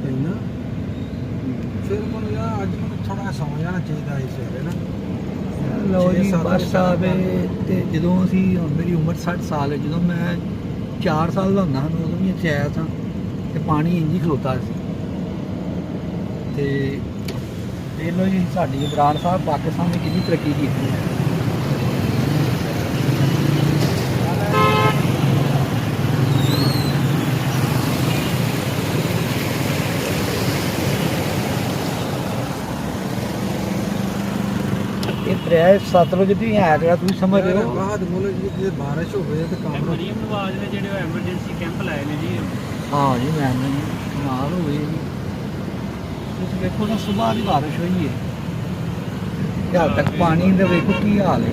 ਪੈਂਦਾ ਫਿਰ ਮੈਨੂੰ ਯਾਰ ਅੱਜ ਮੈਨੂੰ ਥੋੜਾ ਸੌਂ ਜਾਣਾ ਚਾਹੀਦਾ ਇਸ ਵੇਲੇ ਨਾ। ਲਓ ਜੀ 6-7 ਬੱਸ ਸਾਹਿਬ ਤੇ ਜਦੋਂ ਅਸੀਂ ਹੁਣ ਮੇਰੀ ਉਮਰ 60 ਸਾਲ ਹੈ, ਜਦੋਂ ਮੈਂ 4 ਸਾਲ ਦਾ ਹੁੰਦਾ ਹਾਂ ਉਦੋਂ ਵੀ ਇੱਥੇ ਆਇਆ ਸਾਂ ਤੇ ਪਾਣੀ ਇੰਝ ਹੀ ਖਲੋਤਾ ਸੀ। ਤੇ ਦੇਖ ਲਓ ਜੀ ਸਾਡੀ ਇਮਰਾਨ ਸਾਹਿਬ ਪਾਕਿਸਤਾਨ ਨੇ ਕਿੰਨੀ ਤਰੱਕੀ ਕੀਤੀ ਹੈ। ਇਹ ਦਰਿਆ ਸਤਲੁਜ ਵੀ ਹੈ ਜਿਹੜਾ ਤੁਸੀਂ ਸਮਝ ਰਹੇ ਹੋ। ਬਾਅਦ ਮੁਲਕ ਵਿੱਚ ਜੇ ਬਾਰਿਸ਼ ਹੋਵੇ ਤਾਂ ਕੰਮ ਮਰੀਮ ਨਵਾਜ਼ ਨੇ ਜਿਹੜੇ ਐਮਰਜੈਂਸੀ ਕੈਂਪ ਲਾਏ ਨੇ ਜੀ। ਹਾਂ ਜੀ ਮੈਂ ਕਮਾਲ ਹੋਵੇ ਜੀ। ਤੁਸੀਂ ਵੇਖੋ ਨਾ ਸੁਬਾਹ ਦੀ ਬਾਰਿਸ਼ ਹੋਈ ਹੈ, ਹਾਲ ਤੱਕ ਪਾਣੀ ਦਾ ਵੇਖੋ ਕੀ ਹਾਲ ਹੈ।